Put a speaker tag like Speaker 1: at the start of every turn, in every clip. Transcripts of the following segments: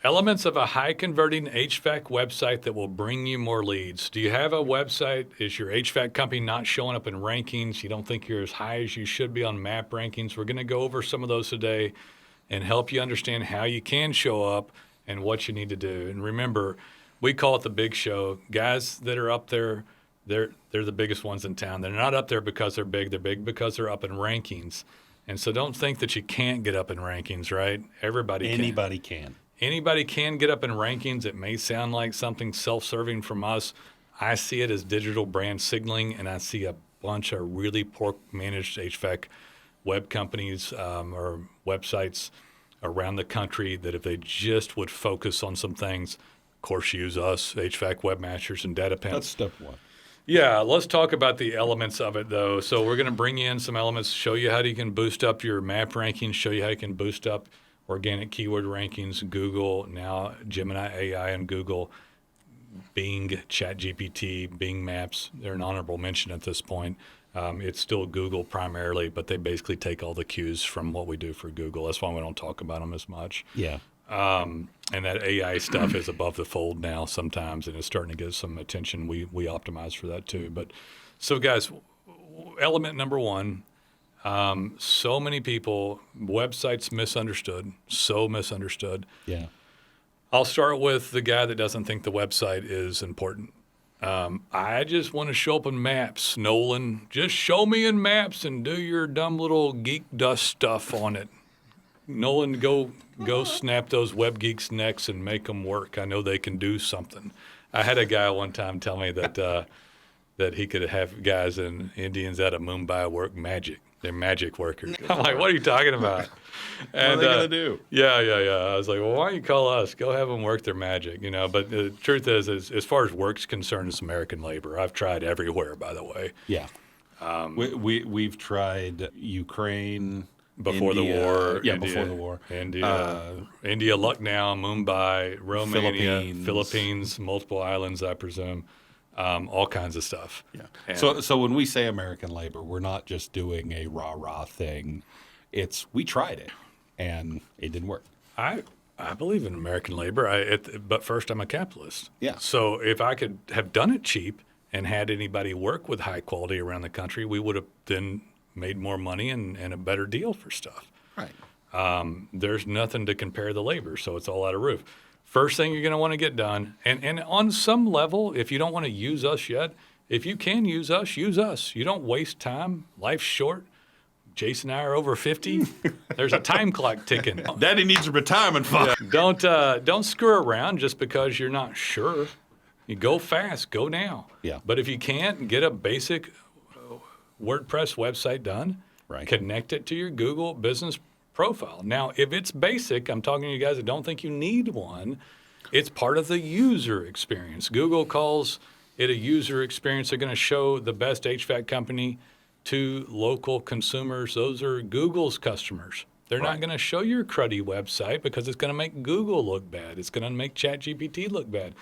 Speaker 1: Elements of a high-converting HVAC website that will bring you more leads. Do you have a website? Is your HVAC company not showing up in rankings? You don't think you're as high as you should be on map rankings? We're going to go over some of those today and help you understand how you can show up and what you need to do. And remember, we call it the big show. Guys that are up there, they're the biggest ones in town. They're not up there because they're big because they're up in rankings. And so don't think that you can't get up in rankings, right?
Speaker 2: Anybody can.
Speaker 1: Anybody can get up in rankings. It may sound like something self-serving from us. I see it as digital brand signaling, and I see a bunch of really poor managed HVAC web companies or websites around the country that if they just would focus on some things, of course, use us, HVAC webmasters and data pimps.
Speaker 2: That's step one.
Speaker 1: Yeah, let's talk about the elements of it, though. So we're going to bring in some elements, show you how you can boost up your map rankings, show you how you can boost up organic keyword rankings, Google, now Gemini AI and Google, Bing, ChatGPT, Bing Maps. They're an honorable mention at this point. It's still Google primarily, but they basically take all the cues from what we do for Google. That's why we don't talk about them as much.
Speaker 2: Yeah.
Speaker 1: And that AI stuff is above the fold now sometimes, and it's starting to get some attention. We optimize for that too. But so, guys, element number one, so many people, websites misunderstood, so misunderstood.
Speaker 2: Yeah.
Speaker 1: I'll start with the guy that doesn't think the website is important. I just want to show up in maps, Nolan. Just show me in maps and do your dumb little geek dust stuff on it. Nolan, go snap those web geeks' necks and make them work. I know they can do something. I had a guy one time tell me that that he could have guys and Indians out of Mumbai work magic. They're magic workers. I'm like, what are you talking about?
Speaker 2: And, what are they going to do?
Speaker 1: Yeah. I was like, well, why don't you call us? Go have them work their magic, you know. But the truth is, as far as work's concerned, it's American labor. I've tried everywhere, by the way.
Speaker 2: Yeah. We've tried Ukraine.
Speaker 1: Before the war.
Speaker 2: Yeah, before the war.
Speaker 1: India, Lucknow, Mumbai, Romania, Philippines, multiple islands, I presume. All kinds of stuff.
Speaker 2: Yeah. And so when we say American labor, we're not just doing a rah-rah thing. We tried it, and it didn't work.
Speaker 1: I believe in American labor, but first I'm a capitalist.
Speaker 2: Yeah.
Speaker 1: So if I could have done it cheap and had anybody work with high quality around the country, we would have then made more money and a better deal for stuff.
Speaker 2: Right.
Speaker 1: There's nothing to compare the labor, so it's all out of roof. First thing you're going to want to get done, and on some level, if you don't want to use us yet, if you can use us, use us. You don't waste time. Life's short. Jason and I are over 50. There's a time clock ticking.
Speaker 2: Daddy needs a retirement fund.
Speaker 1: Yeah. Don't screw around just because you're not sure. You go fast, go now.
Speaker 2: Yeah.
Speaker 1: But if you can't, get a basic WordPress website done.
Speaker 2: Right.
Speaker 1: Connect it to your Google business profile. Now, if it's basic, I'm talking to you guys that don't think you need one, it's part of the user experience. Google calls it a user experience. They're going to show the best HVAC company to local consumers. Those are Google's customers. They're not going to show your cruddy website because it's going to make Google look bad. It's going to make ChatGPT look bad.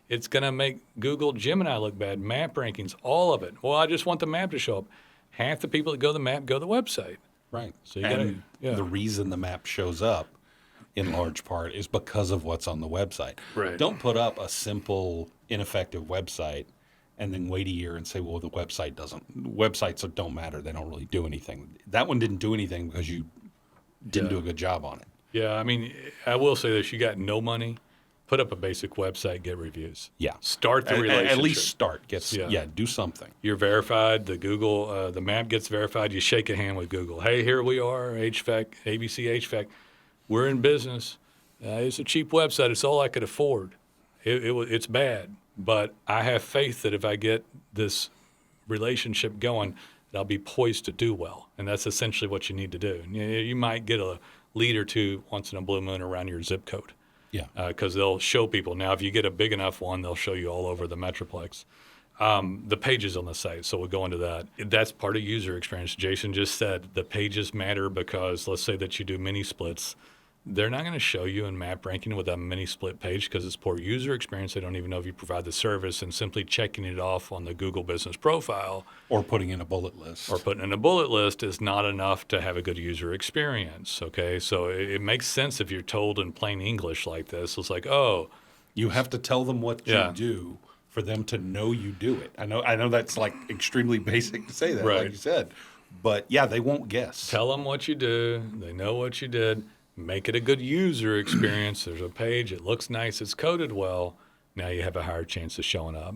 Speaker 1: It's going to make Google Gemini look bad, map rankings, all of it. Well, I just want the map to show up. Half the people that go to the map go to the website.
Speaker 2: Right.
Speaker 1: So
Speaker 2: the reason the map shows up in large part is because of what's on the website.
Speaker 1: Right.
Speaker 2: Don't put up a simple, ineffective website and then wait a year and say, well, websites don't matter. They don't really do anything. That one didn't do anything because you didn't do a good job on it.
Speaker 1: Yeah, I mean, I will say this. You got no money, put up a basic website, get reviews.
Speaker 2: Yeah.
Speaker 1: Start the relationship.
Speaker 2: At least start. Do something.
Speaker 1: You're verified. The Google, the map gets verified. You shake a hand with Google. Hey, here we are, HVAC, ABC HVAC. We're in business. It's a cheap website. It's all I could afford. It's bad. But I have faith that if I get this relationship going, that I'll be poised to do well. And that's essentially what you need to do. You might get a lead or two once in a blue moon around your zip code.
Speaker 2: Yeah.
Speaker 1: Because they'll show people. Now, if you get a big enough one, they'll show you all over the Metroplex. The pages on the site, so we'll go into that. That's part of user experience. Jason just said the pages matter because let's say that you do mini splits. they're not going to show you in map ranking with a mini split page because it's poor user experience. They don't even know if you provide the service, and simply checking it off on the Google business profile
Speaker 2: Or putting in a bullet list.
Speaker 1: or putting in a bullet list is not enough to have a good user experience. Okay. So it makes sense if you're told in plain English like this. It's like, oh,
Speaker 2: You have to tell them what
Speaker 1: Yeah.
Speaker 2: you do for them to know you do it. I know that's like extremely basic to say that,
Speaker 1: Right.
Speaker 2: like you said. But yeah, they won't guess.
Speaker 1: tell them what you do. They know what you did. Make it a good user experience. There's a page. It looks nice. It's coded well. Now you have a higher chance of showing up.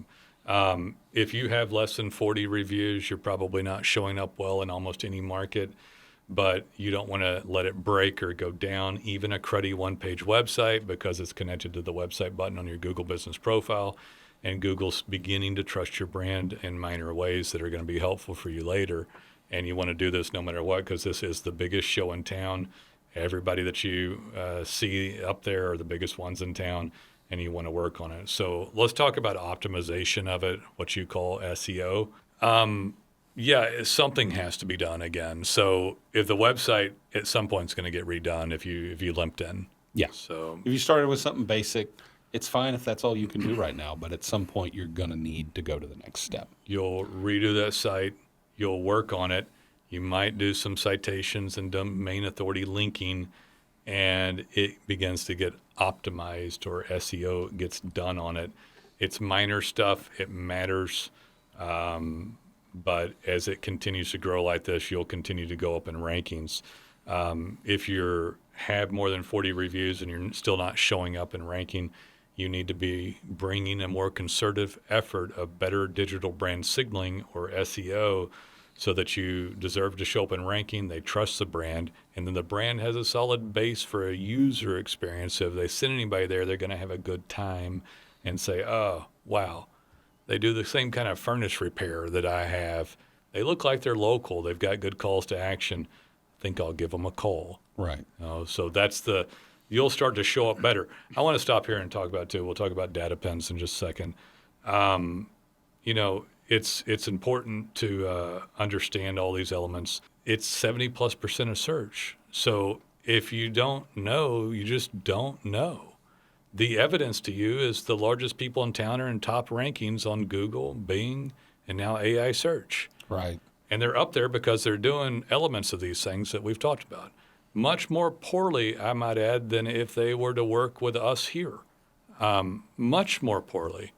Speaker 1: If you have less than 40 reviews, you're probably not showing up well in almost any market, but you don't want to let it break or go down. Even a cruddy one-page website, because it's connected to the website button on your Google business profile, and Google's beginning to trust your brand in minor ways that are going to be helpful for you later. And you want to do this no matter what, because this is the biggest show in town. Everybody that you see up there are the biggest ones in town, and you want to work on it. So let's talk about optimization of it, what you call SEO. Something has to be done again. So if the website at some point is going to get redone, if you limped in.
Speaker 2: Yeah.
Speaker 1: So
Speaker 2: If you started with something basic, it's fine if that's all you can do right now. But at some point, you're going to need to go to the next step.
Speaker 1: you'll redo that site. You'll work on it. You might do some citations and domain authority linking, and it begins to get optimized, or SEO gets done on it. It's minor stuff. It matters. But as it continues to grow like this, you'll continue to go up in rankings. If you have more than 40 reviews and you're still not showing up in ranking, you need to be bringing a more concerted effort of better digital brand signaling, or SEO, so that you deserve to show up in ranking. They trust the brand, and then the brand has a solid base for a user experience. So if they send anybody there, they're going to have a good time and say, oh, wow, they do the same kind of furnace repair that I have. They look like they're local. They've got good calls to action. I think I'll give them a call.
Speaker 2: Right.
Speaker 1: So you'll start to show up better. I want to stop here and talk about too. We'll talk about data pens in just a second. It's important to understand all these elements. It's 70+% of search. So if you don't know, you just don't know. The evidence to you is the largest people in town are in top rankings on Google, Bing, and now AI search.
Speaker 2: Right.
Speaker 1: And they're up there because they're doing elements of these things that we've talked about. Much more poorly, I might add, than if they were to work with us here. Much more poorly.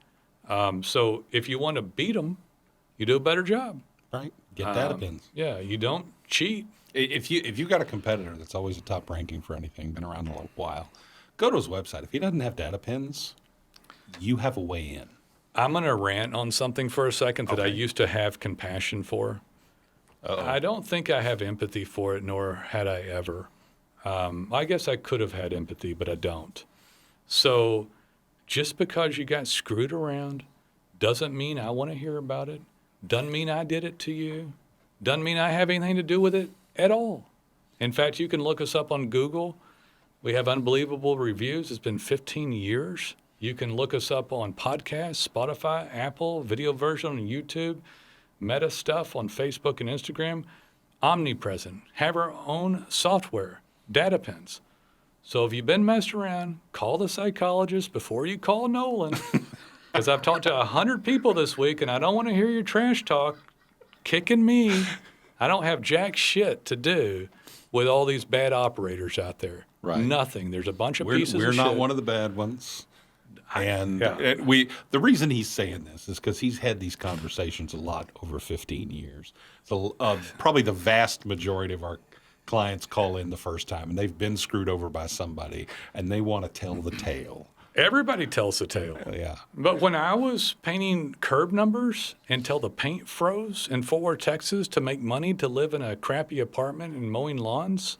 Speaker 1: So if you want to beat them, you do a better job.
Speaker 2: Right. Get data pins.
Speaker 1: Yeah, you don't cheat.
Speaker 2: If you got a competitor that's always a top ranking for anything, been around a little while, go to his website. If he doesn't have data pins, you have a way in.
Speaker 1: I'm going to rant on something for a second that I
Speaker 2: Okay.
Speaker 1: used to have compassion for. I don't think I have empathy for it, nor had I ever. I guess I could have had empathy, but I don't. So just because you got screwed around doesn't mean I want to hear about it. Doesn't mean I did it to you. Doesn't mean I have anything to do with it at all. In fact, you can look us up on Google. We have unbelievable reviews. It's been 15 years. You can look us up on podcasts, Spotify, Apple, video version on YouTube, Meta stuff on Facebook and Instagram. Omnipresent. Have our own software, data pins. So if you've been messed around, call the psychologist before you call Nolan. Because I've talked to 100 people this week, and I don't want to hear your trash talk kicking me. I don't have jack shit to do with all these bad operators out there.
Speaker 2: Right.
Speaker 1: Nothing. There's a bunch of pieces
Speaker 2: We're
Speaker 1: of
Speaker 2: not
Speaker 1: shit.
Speaker 2: one of the bad ones. And
Speaker 1: Yeah.
Speaker 2: the reason he's saying this is because he's had these conversations a lot over 15 years. So probably the vast majority of our clients call in the first time, and they've been screwed over by somebody, and they want to tell the tale.
Speaker 1: Everybody tells the tale.
Speaker 2: Yeah.
Speaker 1: But when I was painting curb numbers until the paint froze in Fort Worth, Texas, to make money to live in a crappy apartment and mowing lawns,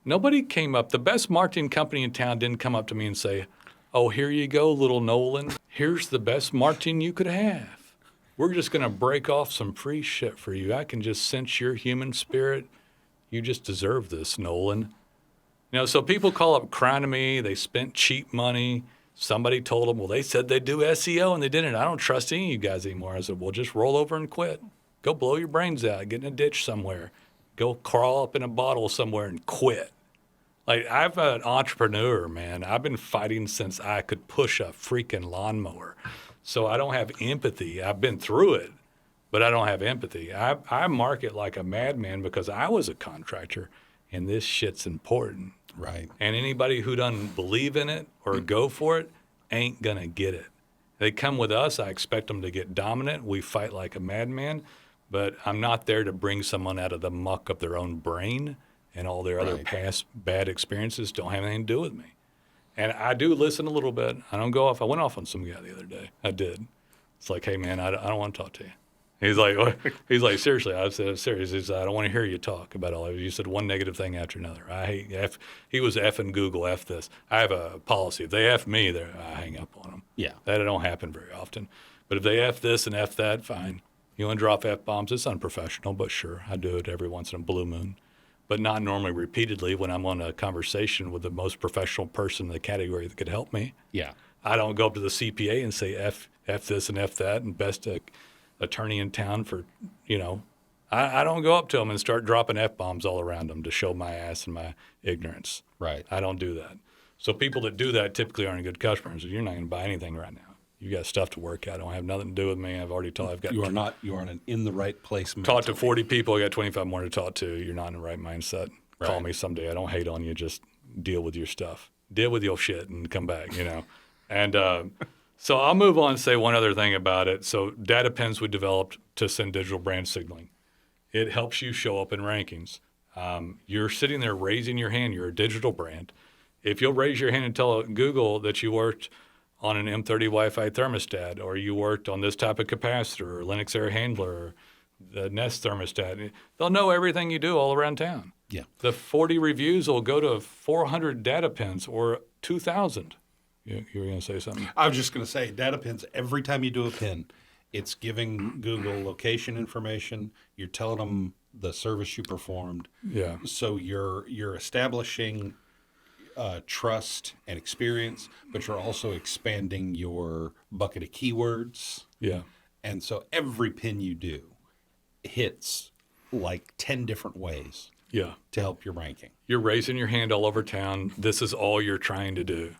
Speaker 1: nobody came up. The best marketing company in town didn't come up to me and say, oh, here you go, little Nolan. Here's the best marketing you could have. We're just going to break off some free shit for you. I can just sense your human spirit. You just deserve this, Nolan. So people call up crying to me. They spent cheap money. Somebody told them, well, they said they'd do SEO and they didn't. I don't trust any of you guys anymore. I said, well, just roll over and quit. Go blow your brains out. Get in a ditch somewhere. Go crawl up in a bottle somewhere and quit. Like, I'm an entrepreneur, man. I've been fighting since I could push a freaking lawnmower. So I don't have empathy. I've been through it, but I don't have empathy. I market like a madman because I was a contractor, and this shit's important.
Speaker 2: Right.
Speaker 1: And anybody who doesn't believe in it or go for it ain't going to get it. They come with us. I expect them to get dominant. We fight like a madman, but I'm not there to bring someone out of the muck of their own brain, and all their other
Speaker 2: Right.
Speaker 1: past bad experiences don't have anything to do with me. And I do listen a little bit. I don't go off. I went off on some guy the other day. I did. It's like, hey, man, I don't want to talk to you. He's like, what? He's like, seriously. I said, I'm serious. He said, I don't want to hear you talk about all of it. You said one negative thing after another. I hate F. He was effing Google, F this. I have a policy. If they F me, I hang up on them.
Speaker 2: Yeah.
Speaker 1: That don't happen very often. But if they F this and F that, fine. You want to drop F-bombs? It's unprofessional, but sure. I do it every once in a blue moon. But not normally repeatedly when I'm on a conversation with the most professional person in the category that could help me.
Speaker 2: Yeah.
Speaker 1: I don't go up to the CPA and say F this and F that and best attorney in town for, I don't go up to them and start dropping F-bombs all around them to show my ass and my ignorance.
Speaker 2: Right.
Speaker 1: I don't do that. So people that do that typically aren't good customers. You're not going to buy anything right now. You got stuff to work out. Don't have nothing to do with me. I've already told. I've got.
Speaker 2: You are in the right place.
Speaker 1: Talked to 40 people. I got 25 more to talk to. You're not in the right mindset.
Speaker 2: Right.
Speaker 1: Call me someday. I don't hate on you. Just deal with your stuff. Deal with your shit and come back. And so I'll move on and say one other thing about it. So data pins we developed to send digital brand signaling. It helps you show up in rankings. You're sitting there raising your hand. You're a digital brand. If you'll raise your hand and tell Google that you worked on an M30 Wi-Fi thermostat, or you worked on this type of capacitor, or Linux air handler, or the Nest thermostat, they'll know everything you do all around town.
Speaker 2: Yeah.
Speaker 1: The 40 reviews will go to 400 data pins or 2,000. You were going to say something?
Speaker 2: I was just going to say, data pins, every time you do a pin, it's giving Google location information. You're telling them the service you performed.
Speaker 1: Yeah.
Speaker 2: So you're establishing trust and experience, but you're also expanding your bucket of keywords.
Speaker 1: Yeah.
Speaker 2: And so every pin you do hits like 10 different ways
Speaker 1: Yeah.
Speaker 2: to help your ranking.
Speaker 1: You're raising your hand all over town. This is all you're trying to do.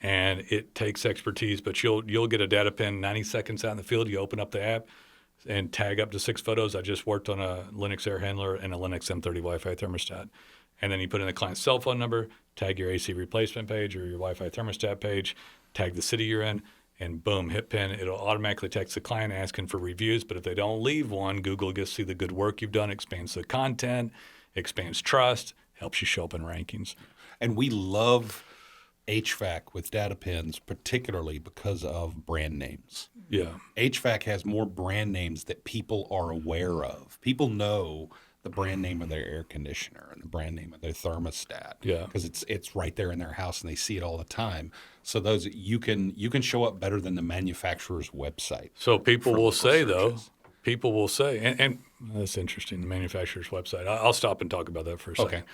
Speaker 1: And it takes expertise, but you'll get a data pin 90 seconds out in the field. You open up the app and tag up to 6 photos. I just worked on a Linux air handler and a Linux M30 Wi-Fi thermostat. And then you put in the client's cell phone number, tag your AC replacement page or your Wi-Fi thermostat page, tag the city you're in, and boom, hit pin. It'll automatically text the client asking for reviews. But if they don't leave one, Google gets to see the good work you've done, expands the content, expands trust, helps you show up in rankings.
Speaker 2: And we love HVAC with data pins, particularly because of brand names.
Speaker 1: Yeah.
Speaker 2: HVAC has more brand names that people are aware of. People know the brand name of their air conditioner and the brand name of their thermostat.
Speaker 1: Yeah.
Speaker 2: Because it's right there in their house and they see it all the time. So those you can show up better than the manufacturer's website.
Speaker 1: So people
Speaker 2: for-
Speaker 1: will
Speaker 2: for
Speaker 1: say, though,
Speaker 2: searches.
Speaker 1: people will say, and that's interesting, the manufacturer's website. I'll stop and talk about that for a second.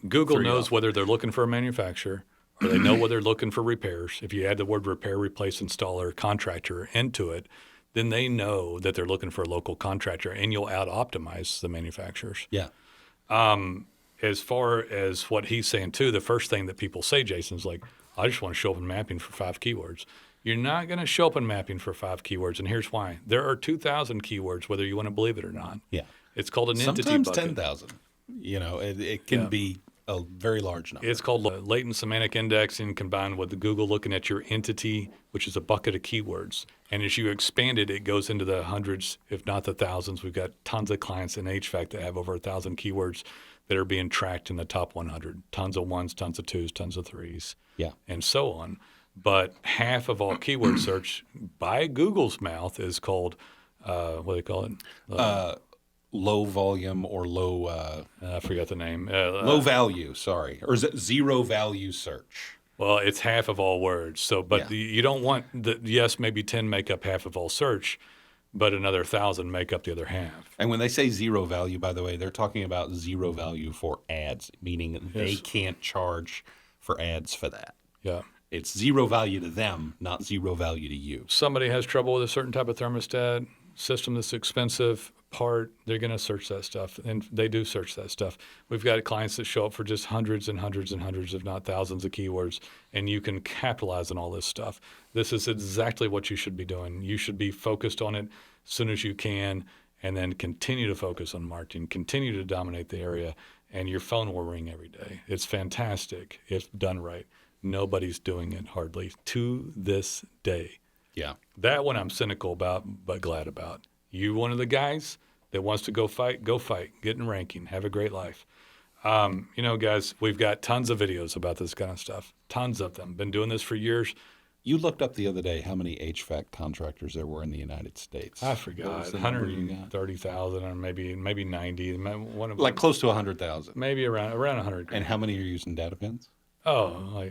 Speaker 1: Google
Speaker 2: Threw you
Speaker 1: knows
Speaker 2: off.
Speaker 1: whether they're looking for a manufacturer or they know whether they're looking for repairs. If you add the word repair, replace, installer, contractor into it, then they know that they're looking for a local contractor, and you'll out-optimize the manufacturers.
Speaker 2: Yeah.
Speaker 1: As far as what he's saying, too, the first thing that people say, Jason's like, I just want to show up in mapping for 5 keywords. You're not going to show up in mapping for 5 keywords, and here's why. There are 2,000 keywords, whether you want to believe it or not.
Speaker 2: Yeah.
Speaker 1: It's called an entity
Speaker 2: Sometimes
Speaker 1: bucket.
Speaker 2: 10,000. It can
Speaker 1: Yeah.
Speaker 2: be a very large number.
Speaker 1: It's called latent semantic indexing combined with the Google looking at your entity, which is a bucket of keywords. And as you expand it, it goes into the hundreds, if not the thousands. We've got tons of clients in HVAC that have over 1,000 keywords that are being tracked in the top 100. Tons of ones, tons of twos, tons of threes,
Speaker 2: Yeah.
Speaker 1: and so on. But half of all keyword search by Google's mouth is called, what do they call it?
Speaker 2: Low volume or low
Speaker 1: I forgot the name.
Speaker 2: low value, sorry. Or is it zero value search?
Speaker 1: Well, it's half of all words. So, but
Speaker 2: Yeah.
Speaker 1: you don't want yes, maybe 10 make up half of all search, but another 1,000 make up the other half.
Speaker 2: And when they say zero value, by the way, they're talking about zero value for ads, meaning they
Speaker 1: Yes.
Speaker 2: can't charge for ads for that.
Speaker 1: Yeah.
Speaker 2: It's zero value to them, not zero value to you.
Speaker 1: Somebody has trouble with a certain type of thermostat, system that's expensive, part, they're going to search that stuff, and they do search that stuff. We've got clients that show up for just hundreds and hundreds and hundreds, if not thousands of keywords, and you can capitalize on all this stuff. This is exactly what you should be doing. You should be focused on it as soon as you can, and then continue to focus on marketing, continue to dominate the area, and your phone will ring every day. It's fantastic if done right. Nobody's doing it hardly to this day.
Speaker 2: Yeah.
Speaker 1: That one I'm cynical about, but glad about. You one of the guys that wants to go fight, get in ranking, have a great life. Guys, we've got tons of videos about this kind of stuff, tons of them. Been doing this for years.
Speaker 2: You looked up the other day how many HVAC contractors there were in the United States.
Speaker 1: I forgot, 130,000 or maybe 90.
Speaker 2: Like close to 100,000.
Speaker 1: Maybe around 100.
Speaker 2: And how many are using data pins?
Speaker 1: Oh,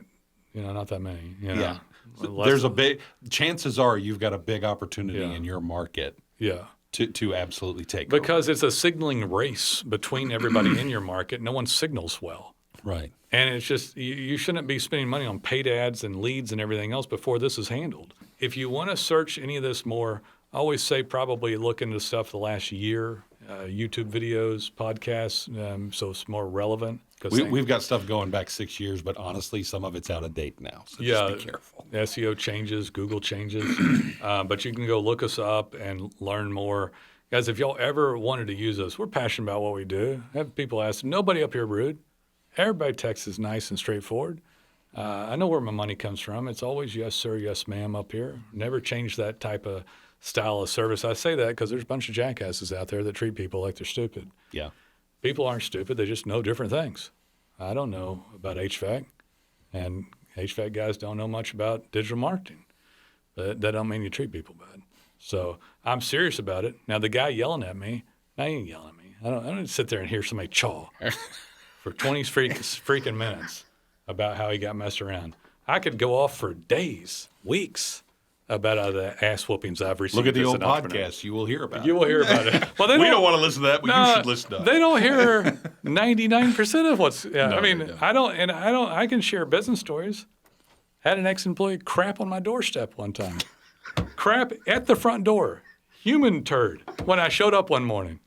Speaker 1: not that many.
Speaker 2: Yeah. There's a big, chances are you've got a big opportunity in your market.
Speaker 1: Yeah.
Speaker 2: To absolutely take
Speaker 1: because it's a signaling race between everybody in your market. No one signals well.
Speaker 2: Right.
Speaker 1: And it's just, you shouldn't be spending money on paid ads and leads and everything else before this is handled. If you want to search any of this more, I always say probably look into stuff the last year, YouTube videos, podcasts, so it's more relevant.
Speaker 2: We've got stuff going back 6 years, but honestly, some of it's out of date now. So just be careful.
Speaker 1: SEO changes, Google changes, but you can go look us up and learn more. Guys, if y'all ever wanted to use us, we're passionate about what we do. I have people ask, nobody up here rude. Everybody texts is nice and straightforward. I know where my money comes from. It's always yes, sir, yes, ma'am up here. Never change that type of style of service. I say that because there's a bunch of jackasses out there that treat people like they're stupid.
Speaker 2: Yeah.
Speaker 1: People aren't stupid. They just know different things. I don't know about HVAC, and HVAC guys don't know much about digital marketing. But that don't mean you treat people bad. So I'm serious about it. Now, the guy yelling at me, he ain't yelling at me. I don't sit there and hear somebody chaw for 20 freaking minutes about how he got messed around. I could go off for days, weeks, about the ass whoopings I've received.
Speaker 2: Look at the old podcast. You will hear about it.
Speaker 1: You will hear about it. Well,
Speaker 2: we don't want to listen to that, but you should listen to it.
Speaker 1: They don't hear 99% of what's. Yeah,
Speaker 2: No,
Speaker 1: I mean,
Speaker 2: they don't.
Speaker 1: I don't. I can share business stories. Had an ex-employee crap on my doorstep one time. Crap at the front door. Human turd. When I showed up one morning.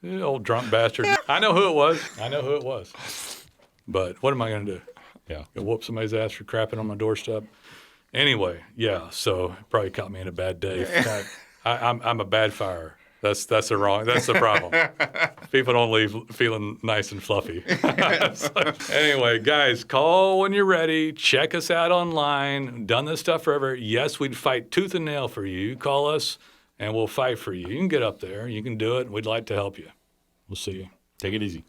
Speaker 1: Old drunk bastard. I know who it was. But what am I going to do?
Speaker 2: Yeah.
Speaker 1: Go whoop somebody's ass for crapping on my doorstep? Anyway, yeah, so probably caught me in a bad day. I'm a bad fire. That's the problem. People don't leave feeling nice and fluffy. So, anyway, guys, call when you're ready. Check us out online. Done this stuff forever. Yes, we'd fight tooth and nail for you. Call us and we'll fight for you. You can get up there. You can do it. We'd like to help you. We'll see you.
Speaker 2: Take it easy.